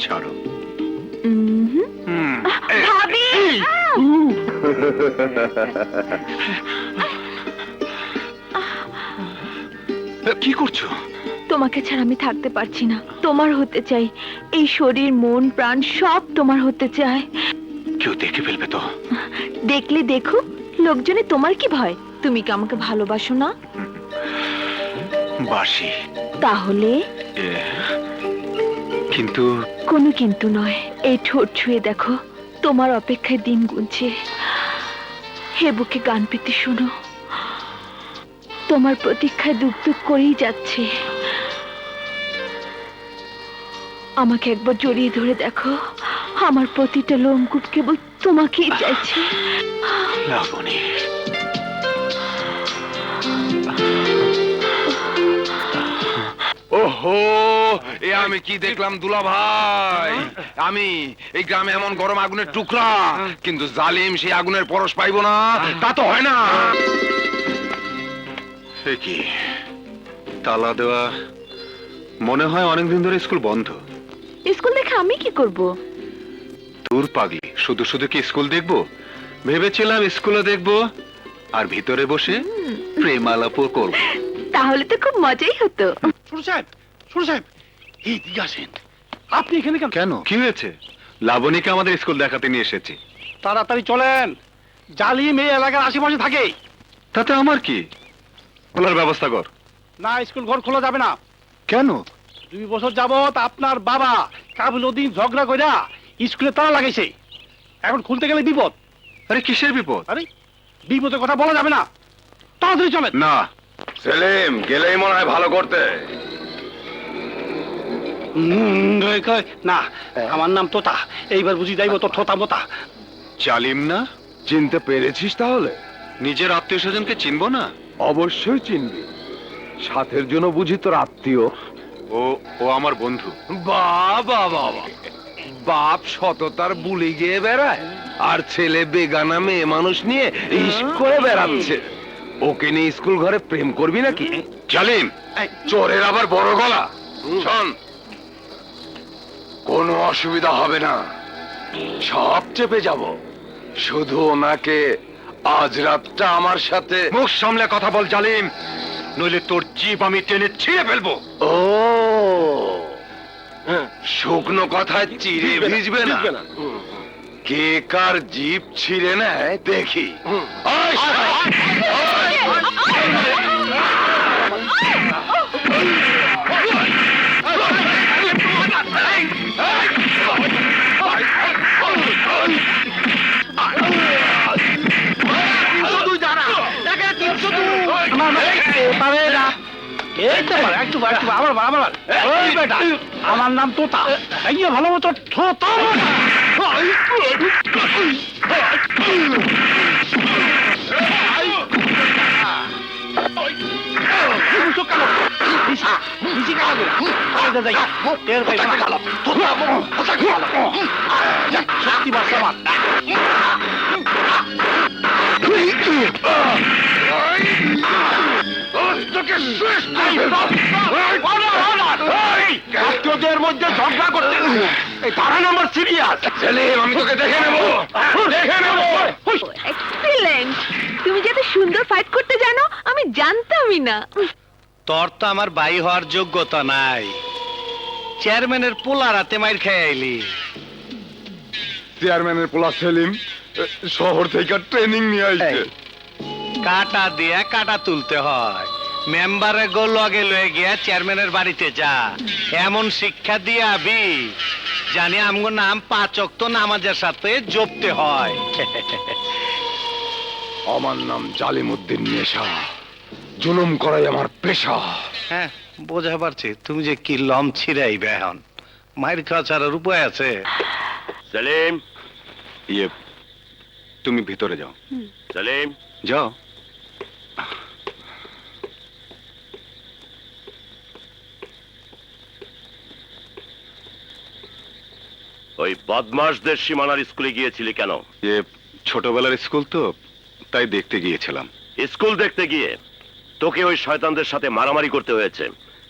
ছাড়ো। ভাবি কি করছো? তোমাকে ছাড়া আমি থাকতে পারছি না, তোমার হতে চাই। এই শরীর মন প্রাণ সব তোমার হতে চায়। কেউ দেখে ফেলবে তো? দেখলে দেখো, লোকজনে তোমার কি ভয়? তুমি কি আমাকে ভালোবাসো না? বাসি। তাহলে কিন্তু কোনো কিন্তু নয়, এই ঠোঁট ছুঁয়ে দেখো, তোমার অপেক্ষায় দিন গুনছে। হে বুকে গান পেতে শোনো, তোমার প্রতীক্ষায় দুক দুক করেই যাচ্ছে। আমাকে একবার জড়িয়ে ধরে দেখো, আমার প্রতিটা লোমকূপ কেবল তোমাকেই চাইছে। লাবণী, ওহো, এ আমি কি দেখলাম দুলা ভাই? আমি এই গ্রামে এমন গরম আগুনের টুকরা, কিন্তু জালিম সেই আগুনের পরশ পাইবো না, তা তো হয় না। এ কি তালা দেওয়া? মনে হয় অনেকদিন ধরে স্কুল বন্ধ। স্কুল দেখে আমি কি করব? দূর পাগলি, শুধু শুধু কি স্কুল দেখবো? ভেবেছিলাম স্কুলে দেখবো আর ভিতরে বসে প্রেম আলাপও করবো। তাহলে তো খুব মজাই হতো। ছোট সাহেব, ছোট সাহেব, এই দিকে আসেন। আপনি এখানে কেন? কেন, কি হয়েছে? লাবণীকে আমাদের স্কুল দেখাতে নিয়ে এসেছি। তাড়াতাড়ি চলেন, জালিম এই এলাকার আশেপাশে থাকে। তাতে আমার কি? খোলার ব্যবস্থা কর। না, স্কুল ঘর খোলা যাবে না। কেন? 2 বছর যাবত আপনার বাবা কাবিলউদ্দিন ঝগড়া কইরা স্কুলে তালা লাগাইছে। এখন খুলতে গেলে বিপদ। আরে কিসের বিপদ? আরে বিপদের কথা বলা যাবে না, তাড়াতাড়ি চলেন। না, সেলিম, গেলেই মনে হয় ভালো করতে। না, আমার নাম তোতা, এইবার বুঝি যাইব তো থোতা মোতা। জালিম না? চিনতে পেরেছিস তাহলে? নিজের আত্মীয় স্বজনকে চিনবো না? অবশ্যই চিনবি, সাথের জন্য বুঝি তোর আত্মীয়। ও ও আমার বন্ধু। বাবা বাবা, বাপ সততার বুলি গিয়ে বেড়ায়, আর ছেলে বেগানা মেয়ে মানুষ নিয়ে ইস্ক করে বেড়াচ্ছে। ওকে নিয়ে স্কুল ঘরে প্রেম করবি নাকি? জালিম! চোরের আবার বড় গলা। শোন, কোনো অসুবিধা হবে না, সব চেপে যাব, শুধু ওনাকে আজ রাতটা আমার সাথে। মুখ সামলে কথা বল জালিম, নইলে তোর জিভ আমি টেনে ছিঁড়ে ফেলবো। ও, শুকনো কথায় চিড়ে ভিজবে না। কে কার জিভ ছিঁড়ে নেয় দেখি। আয়, আমার নাম তোতা, ভালো মতো থোতা। তোদের মধ্যে ঝগড়া করতে এই তারা নাম্বার সিরিয়াস। সেলিম, আমি তোকে দেখে নেবো, দেখে নেবো। এক্সিলেন্ট! তুমি যে এত সুন্দর ফাইট করতে জানো আমি জানতামই না। তোর তো আমার ভাই হওয়ার যোগ্যতা নাই, চেয়ারম্যানের পোলা রাতে মাইর খেয়ে আইলি। চেয়ারম্যানের পোলা সেলিম শহর থেকে ট্রেনিং নিয়ে আসছে। কাটা দিয়া কাটা তুলতে হয়, মেম্বারে গো লগে লয়ে গিয়া চেয়ারম্যানের বাড়িতে যা, এমন শিক্ষা দিয়ে আবি জানি আমগো নাম 5 ওয়াক্ত নামাজের সাথে জপতে হয়। আমার নাম জালিমউদ্দিন নেশা, জুলুম করাই আমার পেশা। হ্যাঁ, বোঝা পারছি তুমি যে কি লম ছিড়াইবে এখন, মায়ের খাওয়া ছাড়ার উপায় আছে? সেলিম, ইয়ে, তুমি ভিতরে যাও। সেলিম, যাও। ওই বদমাশদের সীমানার স্কুলে গিয়েছিলি কেন? ইয়ে, ছোটবেলার স্কুল তো, তাই দেখতে গিয়েছিলাম। স্কুল দেখতে গিয়ে তোকে ওই শয়তানদের সাথে মারামারি করতে হয়েছে,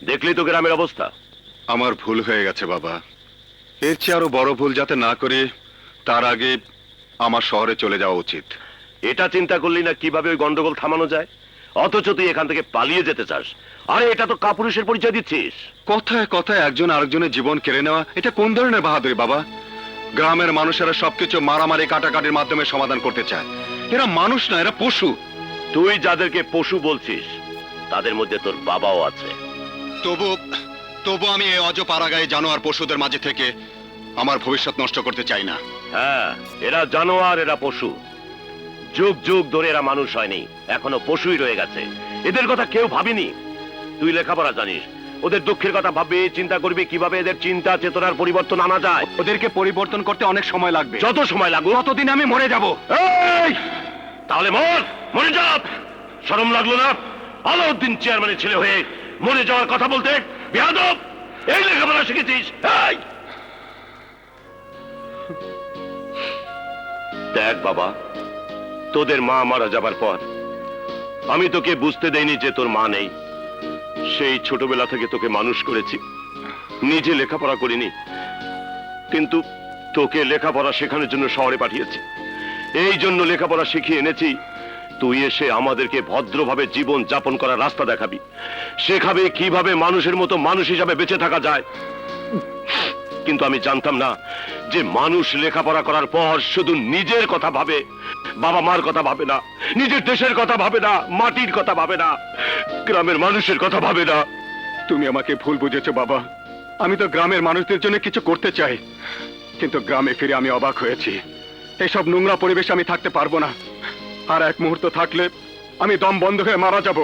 দেখলি তো গ্রামের অবস্থা। আমার ভুল হয়ে গেছে বাবা, এর চেয়ে আরো বড় ভুল যাতে না করে তার আগে আমার শহরে চলে যাওয়া উচিত। এটা চিন্তা করলি না কিভাবে ওই গন্ডগোল থামানো যায়? অথচ তুই এখান থেকে পালিয়ে যেতে চাস। আরে এটা তো কাপুরুষের পরিচয় দিচ্ছিস। কথায় কথায় একজন আরেকজনের জীবন কেড়ে নেওয়া, এটা কোন ধরনের বাহাদুরি বাবা? গ্রামের মানুষেরা সবকিছু মারামারি কাটাকাটির মাধ্যমে সমাধান করতে চায়। এরা মানুষ না, এরা পশু। তুই যাদেরকে পশু বলছিস তাদের মধ্যে তোর বাবাও আছে। তবু আমি এই অজপাড়াগায়ে জানোয়ার পশুদের মাঝে থেকে আমার ভবিষ্যৎ নষ্ট করতে চাই না। হ্যাঁ, এরা জানোয়ার, এরা পশু। যুগ যুগ ধরে এরা মানুষ হয়নি, এখনো পশুই রয়ে গেছে। এদের কথা কেউ ভাবেনি। তুই লেখাপড়া জানিস, ওদের দুঃখের কথা ভাববি, চিন্তা করবি কিভাবে এদের চিন্তা চেতনার পরিবর্তন আনা যায়। ওদেরকে পরিবর্তন করতে অনেক সময় লাগবে। যত সময় লাগুক ততদিন আমি মরে যাব। এই, তাহলে মরে যা। শরম লাগলো না আলাউদ্দিন চেয়ারম্যানের ছেলে হয়ে মরে যাওয়ার কথা বলতে? বেয়াদব, এই লেখাপড়া শিখেছিস? এই! দেখ বাবা, তোদের মা মারা যাবার পর আমি তোকে বুঝতে দেইনি যে তোর মা নেই। সেই ছোটবেলা থেকে তোকে মানুষ করেছি, নিজে লেখাপড়া করিনি, কিন্তু তোকে লেখাপড়া শেখানোর জন্য শহরে পাঠিয়েছি। এই জন্য লেখাপড়া শিখিয়ে এনেছি, তুই এসে আমাদেরকে ভদ্রভাবে জীবন যাপন করার রাস্তা দেখাবি, শেখাবে কিভাবে মানুষের মতো মানুষ হিসাবে বেঁচে থাকা যায়। কিন্তু আমি জানতাম না যে মানুষ লেখাপড়া করার পর শুধু নিজের কথা ভাবে, বাবা মার কথা ভাবে না, নিজের দেশের কথা ভাবে না, মাটির কথা ভাবে না, গ্রামের মানুষের কথা ভাবে না। তুমি আমাকে ভুল বুঝেছো বাবা। আমি তো গ্রামের মানুষদের জন্য কিছু করতে চাই, কিন্তু গ্রামে ফিরে আমি অবাক হয়েছি। এসব নোংরা পরিবেশে আমি থাকতে পারবো না। আর এক মুহূর্ত থাকলে আমি দম বন্ধ হয়ে মারা যাব।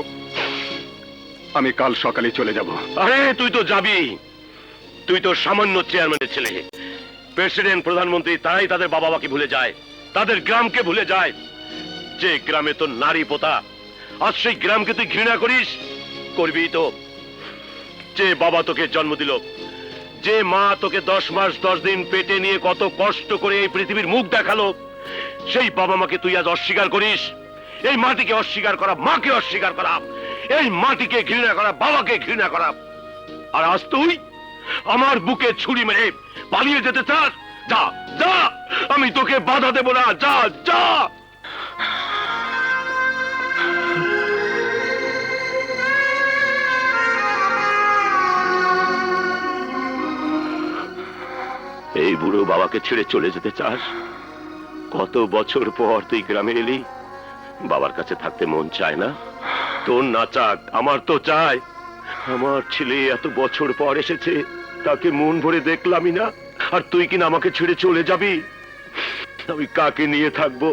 আমি কাল সকালে চলে যাব। আরে তুই তো যাবি, তুই তো সামান্য চেয়ারম্যানের ছেলে। প্রেসিডেন্ট, প্রধানমন্ত্রী তারাই তাদের বাবা মাকে ভুলে যায়, তাদের গ্রামকে ভুলে যায়। যে গ্রামে তোর নারী পোতা, আজ সেই গ্রামকে তুই ঘৃণা করিস? করবি তো। যে বাবা তোকে জন্ম দিল, যে মা তোকে 10 মাস 10 দিন পেটে নিয়ে কত কষ্ট করে এই পৃথিবীর মুখ দেখালো, সেই বাবা মাকে তুই আজ অস্বীকার করিস। এই মাটিকে অস্বীকার করা, মাকে অস্বীকার করা, এই মাটিকে ঘৃণা করা, বাবাকে ঘৃণা করা। আর আজ তুই আমার বুকে ছুরি মেরে পালিয়ে যেতে চাস? যা যা, আমি তোকে বাধা দেব না। যা যা। এই বুড়ো বাবাকে ছেড়ে চলে যেতে চাস? কত বছর পর তুই গ্রামে এলি, বাবার কাছে থাকতে মন চায় না? তোর না চাক, আমার তো চায়। আমার ছেলে এত বছর পর এসেছে, তাকে মন ভরে দেখলামই না, আর তুই কিনা আমাকে ছেড়ে চলে যাবি? আমি কাকে নিয়ে থাকবো?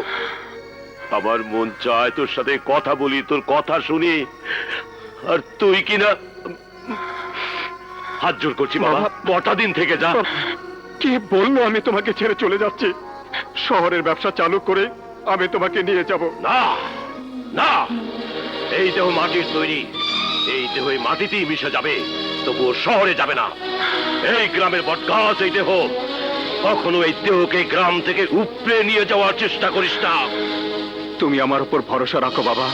আমার মন চায় তোর সাথে কথা বলি, তোর কথা শুনি, আর তুই কিনা। হাত জোর করছি বাবা, কটা দিন থেকে যা। কে বললো আমি তোমাকে ছেড়ে চলে যাচ্ছি? শহরের ব্যবসা চালু করে আমি তোমাকে নিয়ে যাব। না না, এই দেহ মাটির তৈরি, এই দেহ এই মাটিতেই মিশে যাবে, তবুও শহরে যাবে না। এই গ্রামের বটগাছ এই দেহ, কখনো এই দেহকে গ্রাম থেকে উপড়ে নিয়ে যাওয়ার চেষ্টা করিস না। তুমি আমার উপর ভরসা রাখো বাবা।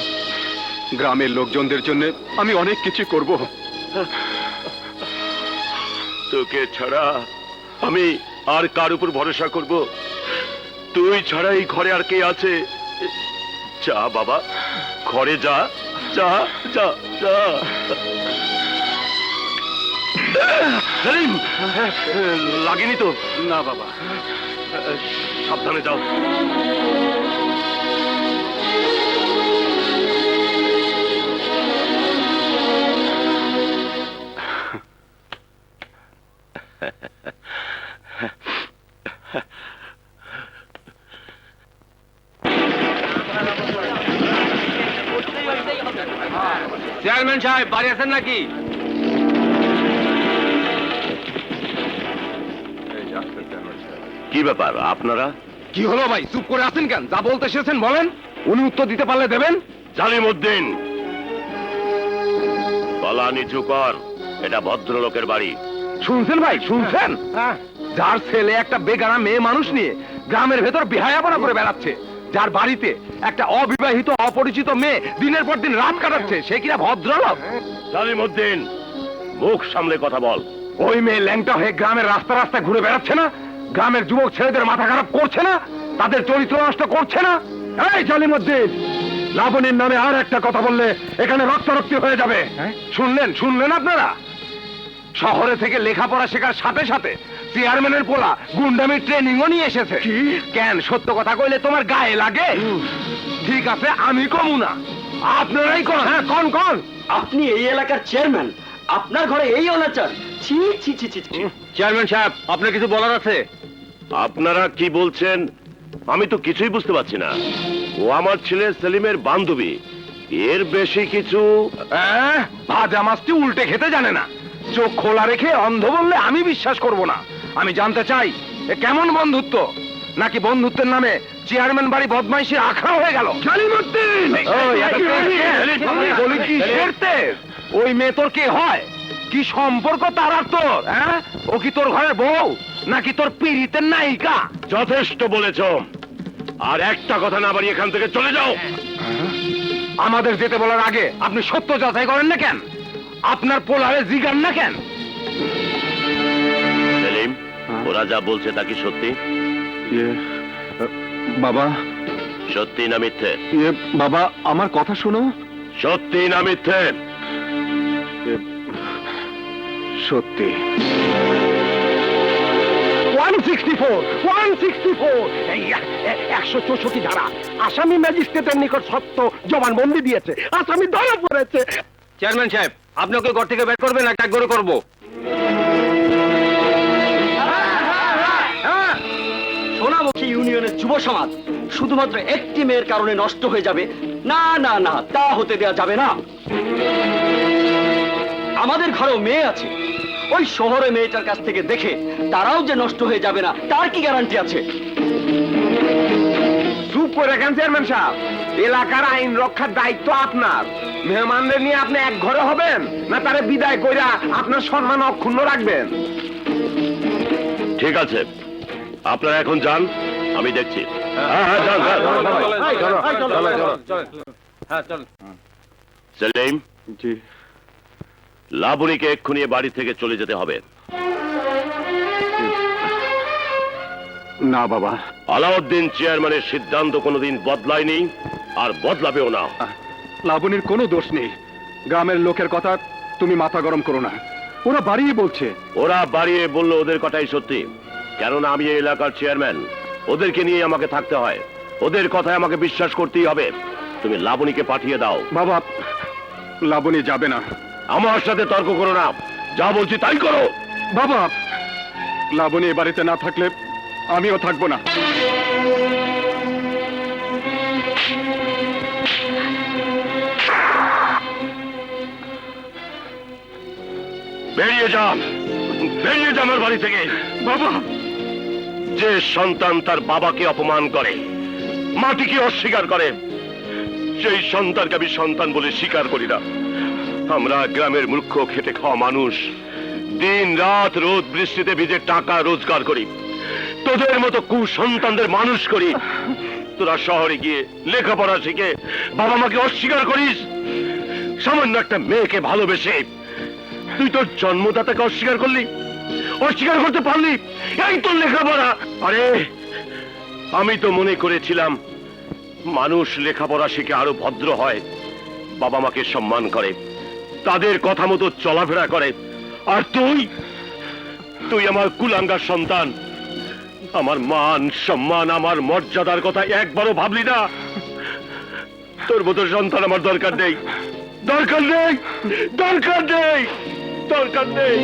গ্রামের লোকজনদের জন্য আমি অনেক কিছু করব। তোকে ছাড়া আমি আর কার উপর ভরসা করব? তুই ছাড়া এই ঘরে আর কে আছে? যা বাবা, ঘরে যা যা যা যা। সেলিম, লাগেনি তো? না বাবা। সাবধানে যাও। চেয়ারম্যান সাহেব বাড়ি আছেন নাকি? কি ব্যাপার আপনারা? কি হলো ভাই, চুপ করে আছেন কেন? যা বলতে এসেছেন বলেন, উনি উত্তর দিতে পারলে দেবেন। জালিমউদ্দিন, গলা নিচু কর, এটা ভদ্রলোকের বাড়ি। শুনছেন ভাই, শুনছেন? যার ছেলে একটা বেগানা মেয়ে মানুষ নিয়ে গ্রামের ভেতর বেহায়াপনা করে বেড়াচ্ছে, যার বাড়িতে একটা অবিবাহিত অপরিচিত মেয়ে দিনের পর দিন রাত কাটাচ্ছে, সে কিনা ভদ্রলোক? জালিমউদ্দিন, মুখ সামলে কথা বল। ওই মেয়ে ল্যাংটা হয়ে গ্রামের রাস্তা রাস্তায় ঘুরে বেড়াচ্ছে না? গ্রামের যুবক ছেলেদের মাথা খারাপ করছে না? তাদের চরিত্র নষ্ট করছে না? এই জলিমুদ্দিন, লাবণীর নামে আর একটা কথা বললে এখানে রক্তারক্তি হয়ে যাবে। শুনলেন আপনারা? শহরে থেকে লেখাপড়া শেখার সাথে সাথে চেয়ারম্যানের পোলা গুন্ডামির ট্রেনিংও নিয়ে এসেছে। কেন, সত্য কথা কইলে তোমার গায়ে লাগে? ঠিক আছে, আমি কমু না, আপনারাই কোন। হ্যাঁ, কোন আপনি এই এলাকার চেয়ারম্যান, আপনার ঘরে এই অনাচার! ছি ছি ছি ছি ছি। চেয়ারম্যান সাহেব, আপনার কিছু বলার আছে? আপনারা কি বলছেন আমি তো কিছুই বুঝতে পারছি না। ও আমার ছেলে সেলিমের বান্ধবী, এর বেশি কিছু। ভাজা মাছটি উল্টে খেতে জানে না। চোখ খোলা রেখে অন্ধ বললে আমি বিশ্বাস করব না। আমি জানতে চাই এ কেমন বন্ধুত্ব, নাকি বন্ধুত্বের নামে চেয়ারম্যান বাড়ি বদমাইশি আখড়া হয়ে গেল? বলি কি সেরতে? ওই মেয়ে তোর কে হয়? কি সম্পর্ক তার আর তোর? হ্যাঁ, ও কি তোর ঘরের বউ নাকি তোর পীড়িতের নায়িকা? যথেষ্ট বলেছ, আর একটা কথা না বাড়ি এখান থেকে চলে যাও। আমাদের যেতে বলার আগে আপনি সত্য যাচাই করেন না কেন? আপনার পোলারে জিগান না কেন? সেলিম, ওরা যা বলছে তা কি সত্যি? বাবা, সত্যি না মিথ্যে? বাবা আমার কথা শোনো। সত্যি না মিথ্যে? সত্যি। 164 ধারা আসামি ম্যাজিস্ট্রেটের নিকট সত্য জবানবন্দি দিয়েছে, আসামি ধরা পড়েছে। চেয়ারম্যান সাহেব, আপনি ওকে ঘর থেকে বের করবেন না এক করে করবো? সোনামুখী ইউনিয়নের যুব সমাজ শুধুমাত্র একটি মেয়ের কারণে নষ্ট হয়ে যাবে না, না না, তা হতে দেওয়া যাবে না। আমাদের ঘরেও মেয়ে আছে, ওই শহরে মেয়েটার কাছ থেকে দেখে তারাও যে নষ্ট হয়ে যাবে না তার কি গ্যারান্টি আছে? চুপ করে রাখেন চেয়ারম্যান সাহেব, এলাকার আইন রক্ষার দায়িত্ব আপনার। মেহমানদের নিয়ে আপনি এক ঘরে হবেন না তারে বিদায় কইরা আপনার সম্মান অক্ষুণ্ণ রাখবেন? ঠিক আছে, আপনারা এখন যান, আমি দেখছি। যান। সেলিম, জি। লাবণীকে এক্ষুনি এ বাড়ি থেকে চলে যেতে হবে। না বাবা। আলাউদ্দিন চেয়ারম্যানের সিদ্ধান্ত কোনোদিন বদলায়নি, আর বদলাবেও না। লাবণীর কোনো দোষ নেই। গ্রামের লোকের কথা তুমি মাথা গরম করো না, ওরা বাড়িয়ে বলছে। ওরা বাড়িয়ে বললো ওদের কথাই সত্যি, কেননা আমি এই এলাকার চেয়ারম্যান। ওদেরকে নিয়ে আমাকে থাকতে হয়, ওদের কথায় আমাকে বিশ্বাস করতেই হবে। তুমি লাবণীকে পাঠিয়ে দাও। বাবা, লাবণী যাবে না। আমার সাথে তর্ক করো না, যা বলছি তাই করো। বাবা, লাবণী এ বাড়িতে না থাকলে আমিও থাকবো না। বেরিয়ে যা, বেরিয়ে যা আমার বাড়ি থেকে। বাবা, যে সন্তান তার বাবাকে অপমান করে, মাটিকে অস্বীকার করে, সেই সন্তানকে আমি সন্তান বলে স্বীকার করি না। আমরা গ্রামের মূর্খ খেটে খাওয়া মানুষ, দিন রাত রোদ বৃষ্টিতে ভিজে টাকা রোজগার করি, তোদের মতো কুসন্তানদের মানুষ করি। তোরা শহরে গিয়ে লেখাপড়া শিখে বাবা মাকে অস্বীকার করিস। সামান্য একটা মেয়েকে ভালোবেসে তুই তোর জন্মদাতাকে অস্বীকার করলি, অস্বীকার করতে পারলি? এই তোর লেখাপড়া। আরে আমি তো মনে করেছিলাম মানুষ লেখাপড়া শিখে আরো ভদ্র হয়, বাবা মাকে সম্মান করে, তাদের কথা মতো চলাফেরা করে। আর তুই তুই আমার কুলাঙ্গার সন্তান। আমার মান সম্মান, আমার মর্যাদার কথা একবারও ভাবলি না। তোর মতো সন্তান আমার দরকার নেই, দরকার নেই, দরকার নেই, দরকার নেই।